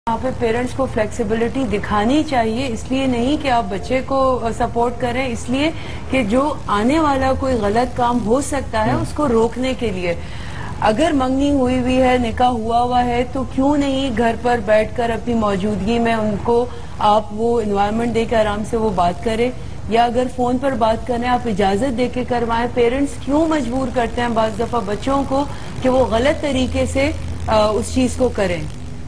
यहाँ पे पेरेंट्स को फ्लेक्सिबिलिटी दिखानी चाहिए, इसलिए नहीं कि आप बच्चे को सपोर्ट करें, इसलिए कि जो आने वाला कोई गलत काम हो सकता है उसको रोकने के लिए। अगर मंगनी हुई है, निकाह हुआ है, तो क्यों नहीं घर पर बैठकर अपनी मौजूदगी में उनको आप वो एनवायरनमेंट देकर आराम से वो बात करें, या अगर फोन पर बात करें आप इजाजत देके करवाएं। पेरेंट्स क्यों मजबूर करते हैं बाज़ दफा बच्चों को कि वो गलत तरीके से उस चीज को करें।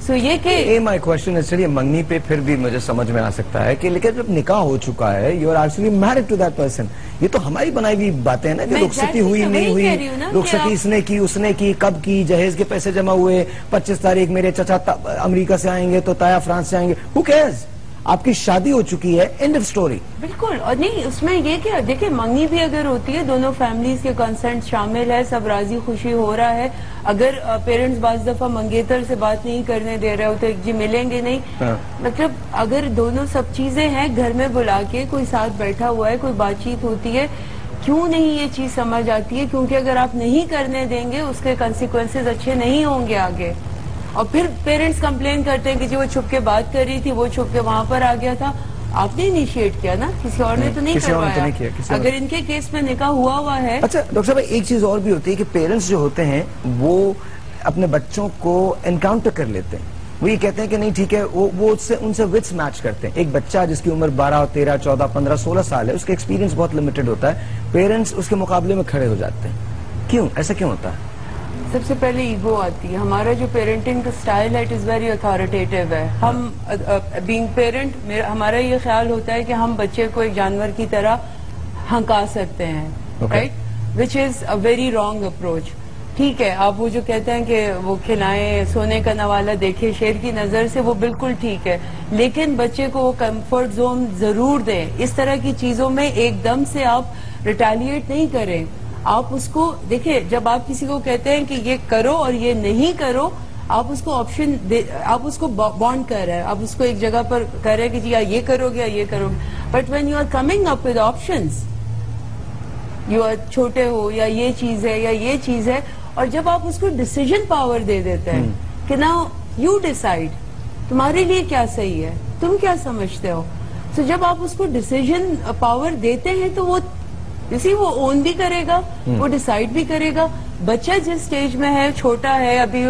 So ये माई क्वेश्चन है, चलिए मंगनी पे फिर भी मुझे समझ में आ सकता है कि लेकिन जब निकाह हो चुका है, you are actually married to that person, ये तो हमारी बनाई हुई बातें हैं ना कि रुखसती हुई नहीं हुई, रुखसती इसने की उसने की, कब की, जहेज के पैसे जमा हुए, 25 तारीख मेरे चचा अमेरिका से आएंगे तो ताया फ्रांस से आएंगे, हु केयर्स, आपकी शादी हो चुकी है, एंड ऑफ स्टोरी। बिल्कुल। और नहीं उसमें ये क्या, देखिए मंगनी भी अगर होती है, दोनों फैमिलीज के कंसेंट शामिल है, सब राजी खुशी हो रहा है। अगर पेरेंट्स बाज दफा मंगेतर से बात नहीं करने दे रहे हो तो जी मिलेंगे नहीं, मतलब अगर दोनों सब चीजें हैं, घर में बुला के कोई साथ बैठा हुआ है, कोई बातचीत होती है, क्यों नहीं ये चीज समझ आती है? क्योंकि अगर आप नहीं करने देंगे उसके कंसिक्वेंसेज अच्छे नहीं होंगे आगे। और फिर पेरेंट्स कंप्लेन करते हैं कि जी वो छुप के बात कर रही थी, वो छुप के वहां पर आ गया था। आपने इनिशिएट किया ना, किसी और ने तो नहीं करवाया। अगर इनके केस में निकाह हुआ है। अच्छा डॉक्टर साहब, एक चीज और भी होती है कि पेरेंट्स जो होते हैं वो अपने बच्चों को एनकाउंटर कर लेते हैं, वो ये कहते हैं कि नहीं ठीक है, वो उनसे विट्स मैच करते हैं। एक बच्चा जिसकी उम्र 12, 13, 14, 15, 16 साल है, उसका एक्सपीरियंस बहुत लिमिटेड होता है, पेरेंट्स उसके मुकाबले में खड़े हो जाते हैं। क्यों, ऐसा क्यों होता है? सबसे पहले ईगो आती है। हमारा जो पेरेंटिंग का स्टाइल है इट इज वेरी अथॉरिटेटिव है। हम बीइंग पेरेंट, हमारा ये ख्याल होता है कि हम बच्चे को एक जानवर की तरह हंका सकते हैं, right, which is a very wrong approach. ठीक है, आप वो जो कहते हैं कि वो खिलाएं, सोने का नवाला देखे शेर की नजर से, वो बिल्कुल ठीक है, लेकिन बच्चे को वो कंफर्ट जोन जरूर दें। इस तरह की चीजों में एकदम से आप रिटेलिएट नहीं करें। आप उसको देखिए, जब आप किसी को कहते हैं कि ये करो और ये नहीं करो, आप उसको ऑप्शन दे, आप उसको बॉन्ड कर रहे हैं, आप उसको एक जगह पर कर रहे हैं कि जी या ये करोगे या ये करोगे। But when you are coming up with options, you are छोटे हो या ये चीज है या ये चीज है, और जब आप उसको डिसीजन पावर दे देते हैं कि नाउ यू डिसाइड, तुम्हारे लिए क्या सही है, तुम क्या समझते हो, तो जब आप उसको डिसीजन पावर देते हैं तो वो इसी वो ओन भी करेगा, वो डिसाइड भी करेगा। बच्चा जिस स्टेज में है, छोटा है, अभी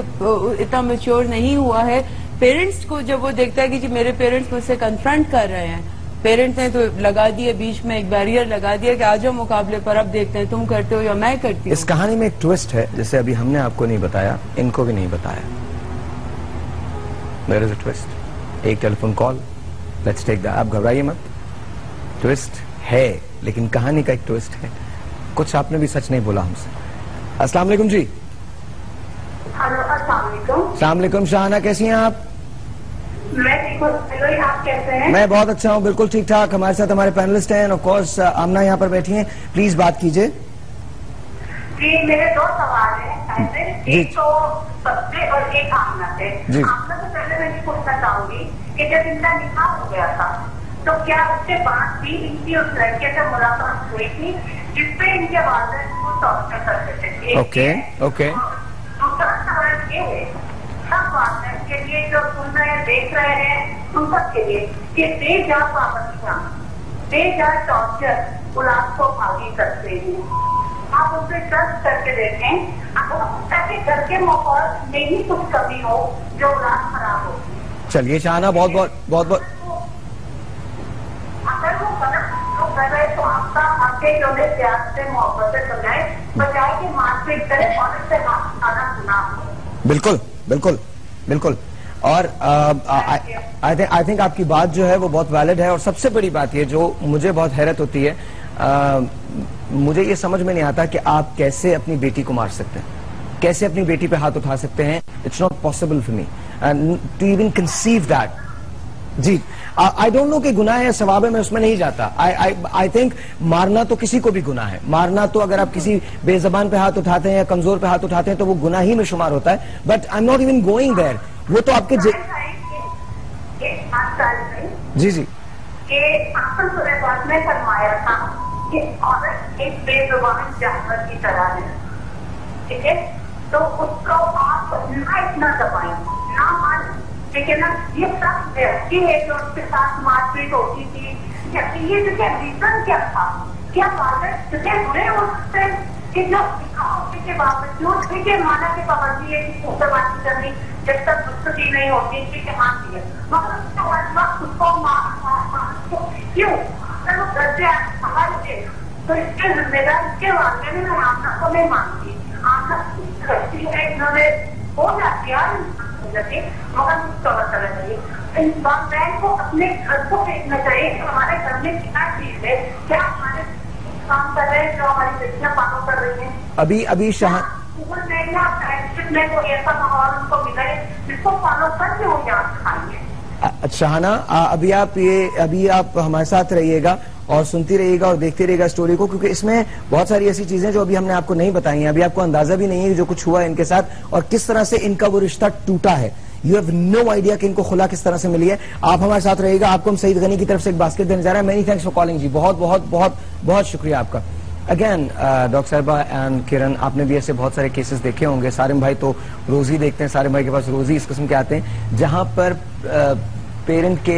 इतना मैच्योर नहीं हुआ है, पेरेंट्स को जब वो देखता है कि जी मेरे पेरेंट्स मुझसे कन्फ्रंट कर रहे हैं, पेरेंट्स ने तो लगा दिया बीच में एक बैरियर लगा दिया कि आ जाओ मुकाबले पर, अब देखते हैं तुम करते हो या मैं करती हूँ। इस कहानी में एक ट्विस्ट है, जैसे अभी हमने आपको नहीं बताया, इनको भी नहीं बताया। देयर इज अ ट्विस्ट, एक telephone call, let's take that. आप घबराइए मत, ट्विस्ट है, लेकिन कहानी का एक ट्विस्ट है। कुछ आपने भी सच नहीं बोला हमसे। अस्सलाम वालेकुम जी। हेलो, अस्सलाम वालेकुम। अस्सलाम वालेकुम, शाहाना कैसी हैं आप? मैं ठीक हूँ, आप कैसे हैं? मैं बहुत अच्छा हूँ, बिल्कुल ठीक ठाक। हमारे साथ हमारे पैनलिस्ट हैं, ऑफ कोर्स आमना यहाँ पर बैठी हैं, प्लीज बात कीजिए। जी, मेरे दो सवाल हैं, एक तो सबसे और एक आमना से। आमना से पहले मैं पूछना चाहूंगी कि जब इनका निकाह हो गया था तो क्या उसके बाद भी इनकी उस लड़के से मुलाकात हुई थी जिसपे इनके वालिदैन को टॉर्चर करते थे? ओके। दूसरा सवाल ये है, सब वालिदैन के लिए जो सुन रहे हैं, देख रहे हैं, उन सब के लिए कि बेजा पाबंदियां, बेजा टॉर्चर औलाद को आगे करते हैं। आप उनसे ट्रस्ट करके देखें, ताकि घर के माहौल में ही कुछ कमी हो जो औलाद खराब हो। चलिए शाहाना, बहुत बहुत अगर वो गलत कर रहे तो आपका आपके जो है प्यार से मोहब्बत से समझाए, बजाय कि मारपीट करे, औरत से हाथ खाना सुना हो। बिल्कुल बिल्कुल बिल्कुल। और आई थिंक आपकी बात जो है वो बहुत वैलिड है। और सबसे बड़ी बात ये जो मुझे बहुत हैरत होती है, मुझे ये समझ में नहीं आता कि आप कैसे अपनी बेटी को मार सकते हैं, कैसे अपनी बेटी पे हाथ उठा सकते हैं। It's not possible for me to even conceive that. जी, आई डोंट नो कि गुनाह है सवाब है, मैं उसमें नहीं जाता। आई थिंक मारना तो किसी को भी गुनाह है। मारना तो अगर आप किसी बेजबान पे हाथ उठाते हैं या कमजोर पे हाथ उठाते हैं तो वो गुनाह ही में शुमार होता है। But I am not even going there. वो तो आपके जी जी कि आपने में फरमाया था कि औरत एक बेजुबान जानवर की तरह है, ठीक है, तो उसको आप ना इतना दबाएं, ना मारें, ठीक है ना, ये सब व्यक्ति है जो उसके साथ मारपीट होती थी, ये जो रीजन क्या था, क्या फादर कितने बुरे हो सकते हैं कि जो होने के बावजूद ठीक है माना की पाबंदी है कि बातचीत करनी जब तक दुष्टि नहीं होती, ठीक है मानती है, मगर उसको क्यों अगर वो घर से संभालते तो इसके जिम्मेदार इसके वास्ते में मैं आमना को नहीं मानती, आमना करती है, इन्होंने हो जाती है मगर मुझको चला चाहिए, बहन को अपने घर को देखना चाहिए कि हमारे घर में क्या चीज है, क्या हमारे काम कर रहे हैं, जो हमारी बेटियां फॉलो कर रही हैं। अभी शाह में कोई ऐसा माहौल उनको मिले जिसको फॉलो करके वो यहाँ खाएंगे। शाहाना, अभी आप हमारे साथ रहिएगा और सुनती रहिएगा और देखते रहिएगा स्टोरी को, क्योंकि इसमें बहुत सारी ऐसी चीजें जो अभी हमने आपको नहीं बताई हैं, अभी आपको अंदाजा भी नहीं है जो कुछ हुआ है इनके साथ और किस तरह से इनका वो रिश्ता टूटा है। यू हैव नो आइडिया कि इनको खुला किस तरह से मिली है। आप हमारे साथ रहिएगा, आपको हम सईद गनी की तरफ से एक बास्केट देने जा रहे हैं। मेनी थैंक्स फॉर कॉलिंग जी, बहुत बहुत बहुत बहुत शुक्रिया आपका। अगेन डॉक्टर साहिबा एंड किरण, आपने भी ऐसे बहुत सारे केसेस देखे होंगे। सारिम भाई तो रोज ही देखते हैं, सारिम भाई के पास रोज ही इस किस्म के आते हैं जहां पर पेरेंट के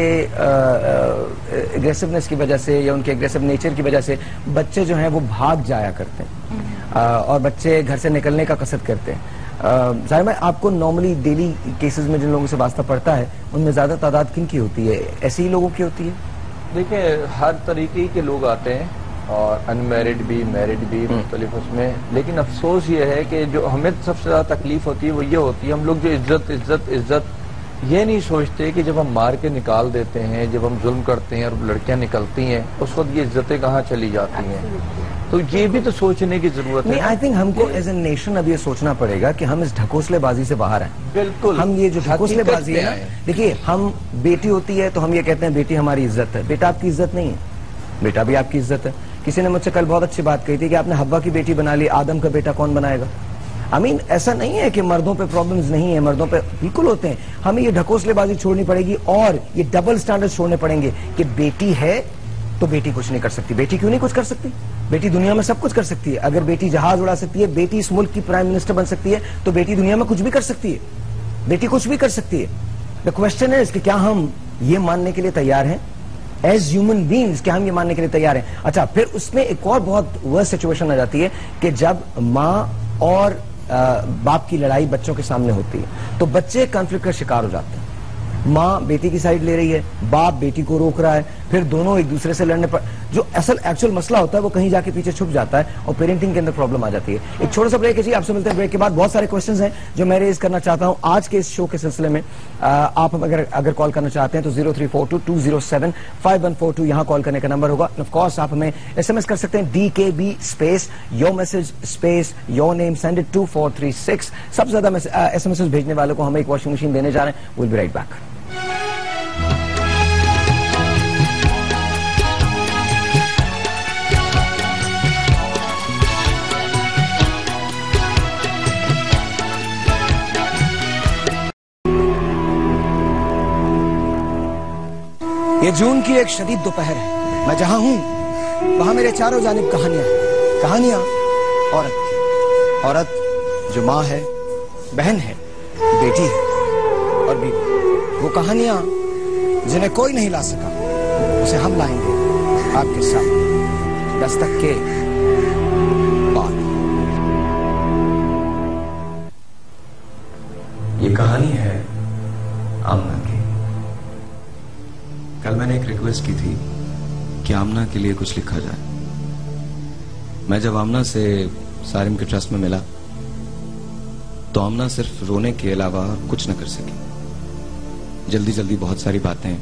एग्रेसिवनेस की वजह से या उनके एग्रेसिव नेचर की वजह से बच्चे जो हैं वो भाग जाया करते हैं और बच्चे घर से निकलने का कसरत करते हैं। सारिम भाई, आपको नॉर्मली डेली केसेस में जिन लोगों से वास्ता पड़ता है उनमें ज्यादा तादाद किन की होती है? ऐसे ही लोगों की होती है? देखिए, हर तरीके के लोग आते हैं और अनमैरिड भी, मैरिड भी, मुख्तलिफ उसमें। लेकिन अफसोस ये है कि जो हमें सबसे ज्यादा तकलीफ होती है वो ये होती है, हम लोग जो इज्जत इज्जत इज्जत ये नहीं सोचते कि जब हम मार के निकाल देते हैं, जब हम जुल्म करते हैं और लड़कियां निकलती हैं, उस वक्त ये इज्जतें कहाँ चली जाती हैं। तो ये भी तो सोचने की जरूरत है। आई थिंक हमको एज ए नेशन अब ये सोचना पड़ेगा कि हम इस ढकोसलेबाजी से बाहर आए। बिल्कुल, हम ये जो ढकोसलेबाजी है ना, देखिए, हम बेटी होती है तो हम ये कहते हैं बेटी हमारी इज्जत है। बेटा आपकी इज्जत नहीं है, बेटा भी आपकी इज्जत है। किसी ने मुझसे कल बहुत अच्छी बात कही थी कि आपने हव्वा की बेटी बना ली, आदम का बेटा कौन बनाएगा? ऐसा नहीं है कि मर्दों पे प्रॉब्लम्स नहीं है, मर्दों पे बिल्कुल होते हैं। हमें ये ढकोसलेबाजी छोड़नी पड़ेगी और ये डबल स्टैंडर्ड छोड़ने पड़ेंगे कि बेटी है तो बेटी कुछ नहीं कर सकती। बेटी क्यों नहीं कुछ कर सकती? बेटी दुनिया में सब कुछ कर सकती है। अगर बेटी जहाज उड़ा सकती है, बेटी इस मुल्क की प्राइम मिनिस्टर बन सकती है, तो बेटी दुनिया में कुछ भी कर सकती है। बेटी कुछ भी कर सकती है। द क्वेश्चन है कि क्या हम ये मानने के लिए तैयार हैं एज ह्यूमन बींग्स? क्या हम ये मानने के लिए तैयार हैं? अच्छा, फिर उसमें एक और बहुत वर्स्ट सिचुएशन आ जाती है कि जब माँ और बाप की लड़ाई बच्चों के सामने होती है तो बच्चे कॉन्फ्लिक्ट का शिकार हो जाते हैं। माँ बेटी की साइड ले रही है, बाप बेटी को रोक रहा है, फिर दोनों एक दूसरे से लड़ने पर जो असल एक्चुअल मसला होता है वो कहीं जाके पीछे छुप जाता है और पेरेंटिंग के अंदर प्रॉब्लम आ जाती है। एक छोटा सा ब्रेक है जी, आपसे मिलते हैं ब्रेक के बाद। बहुत सारे क्वेश्चंस हैं जो मैं रेज करना चाहता हूं आज के इस शो के सिलसिले में। आप अगर कॉल करना चाहते हैं तो 0342207514 यहां कॉल करने का नंबर होगा। ऑफ कोर्स आप हमें SMS कर सकते हैं DKB space your message space your name, send it 2436। सबसे ज्यादा SMS भेजने वालों को हम एक वॉशिंग मशीन देने जा रहे हैं। Will be right back. ये जून की एक शदीद दोपहर है। मैं जहां हूं वहां मेरे चारों जानिब कहानियां हैं। कहानियां औरत की, औरत जो माँ है, बहन है, बेटी है और बीवी। वो कहानियां जिन्हें कोई नहीं ला सका, उसे हम लाएंगे आपके साथ दस्तक के बाद। ये कहानी है आमना की। कल मैंने एक रिक्वेस्ट की थी कि आमना के लिए कुछ लिखा जाए। मैं जब आमना से सारिम के ट्रस्ट में मिला तो आमना सिर्फ रोने के अलावा कुछ न कर सकी। जल्दी जल्दी बहुत सारी बातें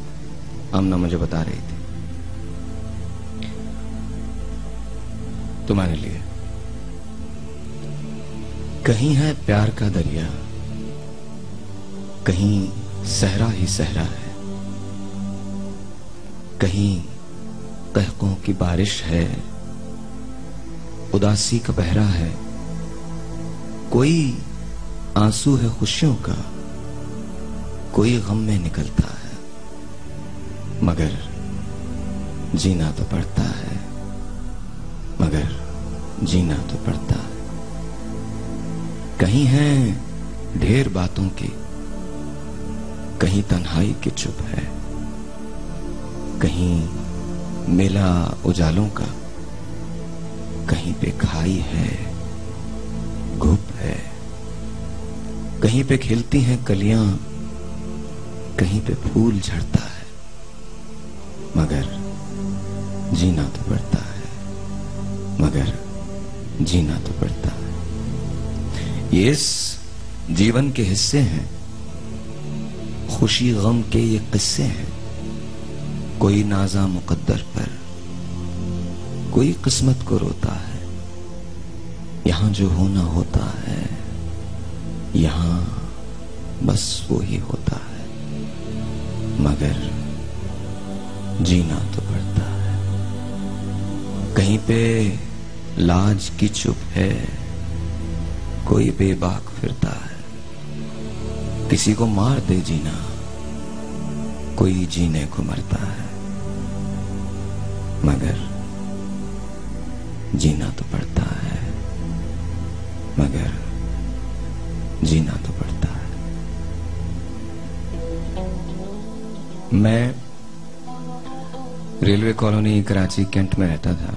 आमना मुझे बता रही थी। तुम्हारे लिए कहीं है प्यार का दरिया, कहीं सहरा ही सहरा है, कहीं कहकों की बारिश है, उदासी का पहरा है, कोई आंसू है खुशियों का, कोई गम में निकलता है, मगर जीना तो पड़ता है, मगर जीना तो पड़ता है। कहीं हैं ढेर बातों की, کہیں تنہائی کی چپ ہے، کہیں میلا اجالوں کا، کہیں پہ کھائی ہے گھپ ہے، کہیں پہ کھلتی ہیں کلیاں، کہیں پہ پھول جھڑتا ہے، مگر جینا تو پڑتا ہے، مگر جینا تو پڑتا ہے۔ یہ اس جیون کے حصے ہیں، خوشی غم کے یہ قصے ہیں، کوئی نازا مقدر پر، کوئی قسمت کو روتا ہے۔ یہاں جو ہونا ہوتا ہے، یہاں بس وہی ہوتا ہے، مگر جینا تو پڑتا ہے۔ کہیں پہ لاج کی چپ ہے، کوئی بے باک پھرتا ہے، کسی کو مار دے جینا، کوئی جینے کو مرتا ہے، مگر جینا تو پڑتا ہے، مگر جینا تو پڑتا ہے۔ میں ریلوے کالونی کراچی کینٹ میں رہتا تھا۔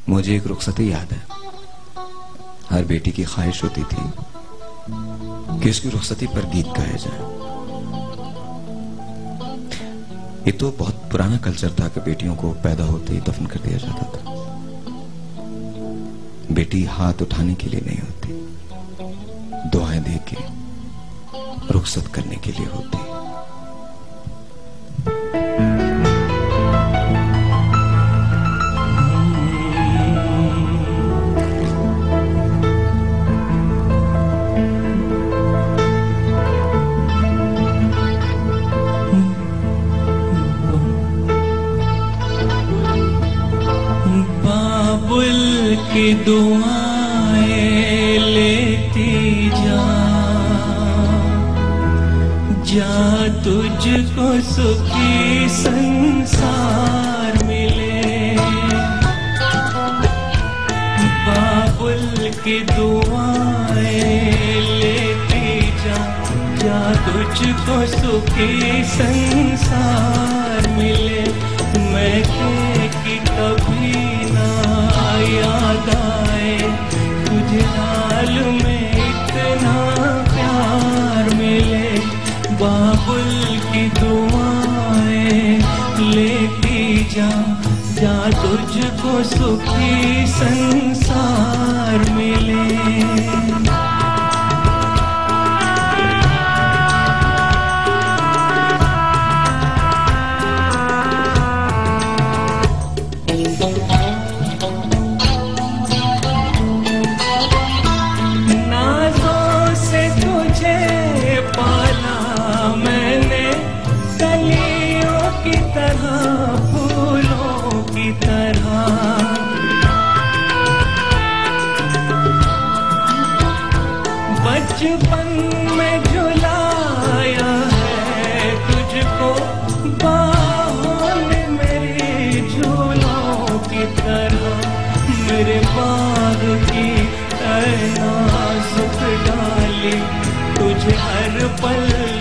مجھے ایک رخصتی یاد ہے۔ ہر بیٹی کی خواہش ہوتی تھی کہ اس کی رخصتی پر گیت گائے جائیں۔ یہ تو بہت پرانا کلچر تھا کہ بیٹیوں کو پیدا ہوتے ہی دفن کر دیا جاتا تھا۔ بیٹی ہاتھ اٹھانے کے لیے نہیں ہوتی، دعائیں دے کے رخصت کرنے کے لیے ہوتی۔ بابل کی دعائیں لیتی جا، جا تجھ کو سکھی سنسار ملے۔ بابل کی دعائیں لیتی جا، جا تجھ کو سکھی سنسار ملے۔ میں کہ کبھی یاد آئے تجھے حال میں اتنا پیار ملے۔ بابل کی دعائیں لیتی جا، جا تجھ کو سکھی سنسار ملے۔ بچپن میں جھلایا ہے تجھ کو باہوں میں میری جھولوں کی طرح، میرے باغ کی اے نازک ڈالی تجھے ہر پل